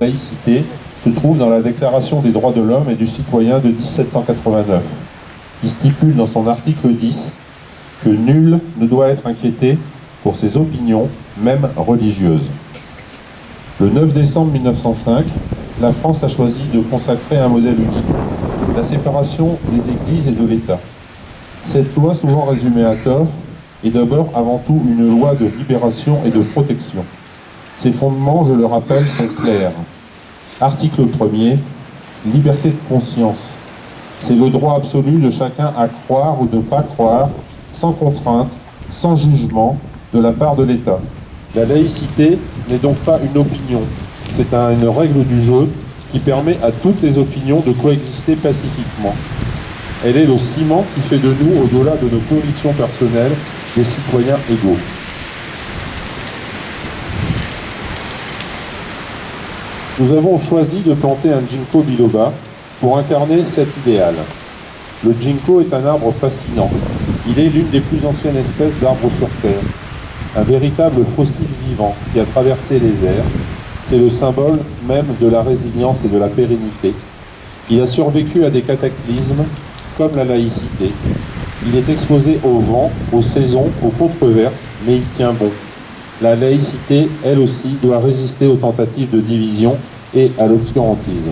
laïcité se trouve dans la Déclaration des droits de l'homme et du citoyen de 1789. Il stipule dans son article 10 que nul ne doit être inquiété pour ses opinions, même religieuses. Le 9 décembre 1905, la France a choisi de consacrer un modèle unique, la séparation des églises et de l'État. Cette loi, souvent résumée à tort, est d'abord avant tout une loi de libération et de protection. Ses fondements, je le rappelle, sont clairs. Article 1er, liberté de conscience. C'est le droit absolu de chacun à croire ou de ne pas croire, sans contrainte, sans jugement, de la part de l'État. La laïcité n'est donc pas une opinion, c'est une règle du jeu qui permet à toutes les opinions de coexister pacifiquement. Elle est le ciment qui fait de nous, au-delà de nos convictions personnelles, des citoyens égaux. Nous avons choisi de planter un ginkgo biloba pour incarner cet idéal. Le ginkgo est un arbre fascinant. Il est l'une des plus anciennes espèces d'arbres sur Terre. Un véritable fossile vivant qui a traversé les airs. C'est le symbole même de la résilience et de la pérennité. Il a survécu à des cataclysmes comme la laïcité. Il est exposé au vent, aux saisons, aux controverses, mais il tient bon. La laïcité, elle aussi, doit résister aux tentatives de division et à l'obscurantisme.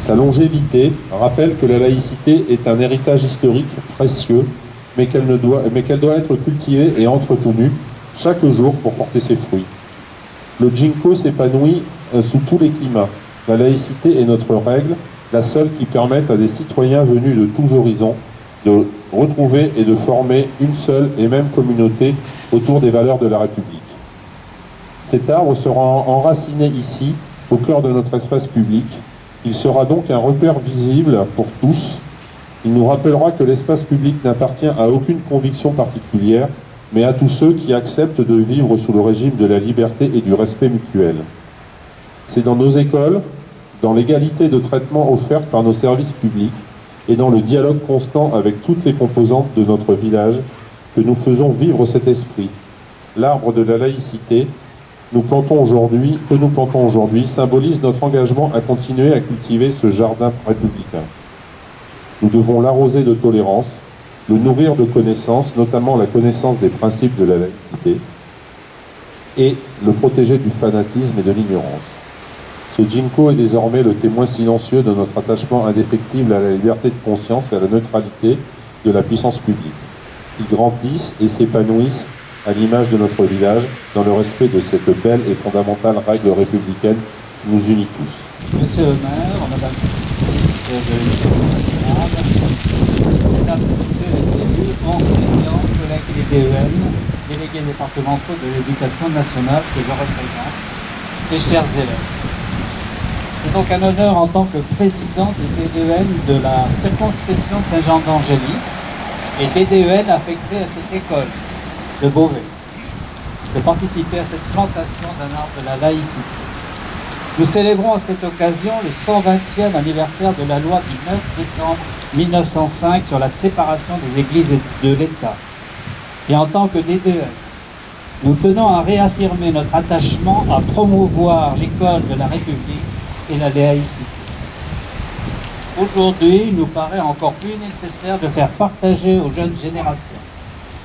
Sa longévité rappelle que la laïcité est un héritage historique précieux, mais qu'elle doit être cultivée et entretenue chaque jour pour porter ses fruits. Le ginkgo s'épanouit sous tous les climats. La laïcité est notre règle, la seule qui permette à des citoyens venus de tous horizons de retrouver et de former une seule et même communauté autour des valeurs de la République. Cet arbre sera enraciné ici, au cœur de notre espace public. Il sera donc un repère visible pour tous. Il nous rappellera que l'espace public n'appartient à aucune conviction particulière, mais à tous ceux qui acceptent de vivre sous le régime de la liberté et du respect mutuel. C'est dans nos écoles, dans l'égalité de traitement offerte par nos services publics et dans le dialogue constant avec toutes les composantes de notre village que nous faisons vivre cet esprit. L'arbre de la laïcité que nous plantons aujourd'hui symbolise notre engagement à continuer à cultiver ce jardin républicain. Nous devons l'arroser de tolérance, le nourrir de connaissances, notamment la connaissance des principes de la laïcité, et le protéger du fanatisme et de l'ignorance. Ce ginkgo est désormais le témoin silencieux de notre attachement indéfectible à la liberté de conscience et à la neutralité de la puissance publique. Ils grandissent et s'épanouissent à l'image de notre village, dans le respect de cette belle et fondamentale règle républicaine qui nous unit tous. Monsieur le maire, madame la ministre de l'Éducation nationale, mesdames et messieurs les élus, enseignants, collègues des DEN, délégués départementaux de l'éducation nationale que je représente, et chers élèves. C'est donc un honneur en tant que président des DDEN de la circonscription de Saint-Jean-d'Angély et des DDEN affectés à cette école de Beauvais, de participer à cette plantation d'un arbre de la laïcité. Nous célébrons à cette occasion le 120e anniversaire de la loi du 9 décembre 1905 sur la séparation des églises et de l'État. Et en tant que DDEN, nous tenons à réaffirmer notre attachement à promouvoir l'école de la République et la laïcité. Aujourd'hui, il nous paraît encore plus nécessaire de faire partager aux jeunes générations,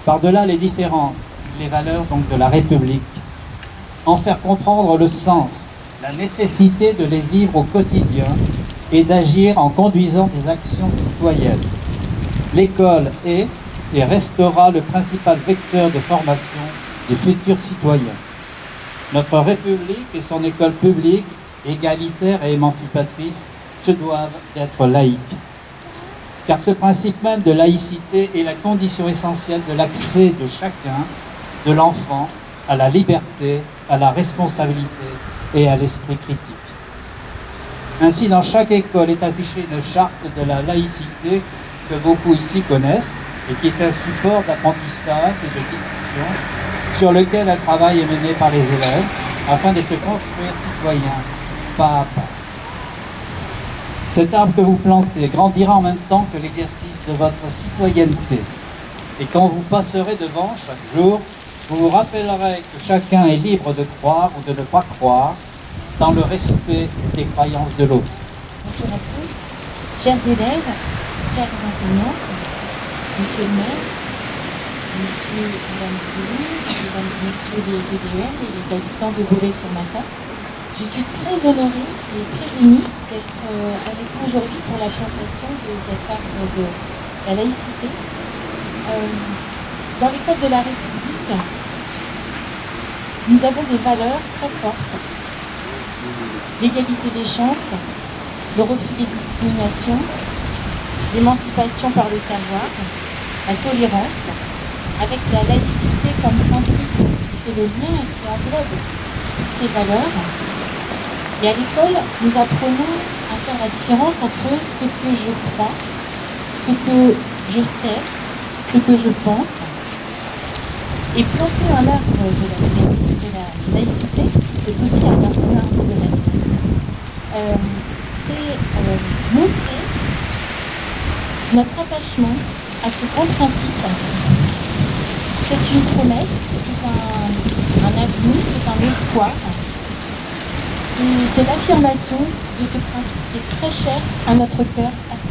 par-delà les différences, les valeurs donc de la République, en faire comprendre le sens, la nécessité de les vivre au quotidien et d'agir en conduisant des actions citoyennes. L'école est et restera le principal vecteur de formation des futurs citoyens. Notre République et son école publique, égalitaire et émancipatrice, se doivent d'être laïques. Car ce principe même de laïcité est la condition essentielle de l'accès de chacun, de l'enfant, à la liberté, à la responsabilité et à l'esprit critique. Ainsi, dans chaque école est affichée une charte de la laïcité que beaucoup ici connaissent et qui est un support d'apprentissage et de discussion sur lequel un travail est mené par les élèves afin de se construire citoyens pas à pas. Cet arbre que vous plantez grandira en même temps que l'exercice de votre citoyenneté. Et quand vous passerez devant chaque jour, vous vous rappellerez que chacun est libre de croire ou de ne pas croire, dans le respect des croyances de l'autre. Bonjour à tous, chers élèves, chers enseignants, monsieur le maire, messieurs et madame les élus, mesdames et messieurs les VDN et les habitants de Bourré-sur-Matin. Je suis très honorée et très émue d'être avec vous aujourd'hui pour la présentation de cet arbre de la laïcité. Dans l'école de la République, nous avons des valeurs très fortes. L'égalité des chances, le refus des discriminations, l'émancipation par le savoir, la tolérance, avec la laïcité comme principe qui fait le lien et qui englobe toutes ces valeurs. Et à l'école, nous apprenons à faire la différence entre ce que je crois, ce que je sais, ce que je pense. Et planter un arbre de la laïcité, c'est aussi un arbre de la vie. C'est montrer notre attachement à ce grand principe. C'est une promesse, c'est un avenir, c'est un espoir. Et c'est l'affirmation de ce principe qui est très cher à notre cœur à tous.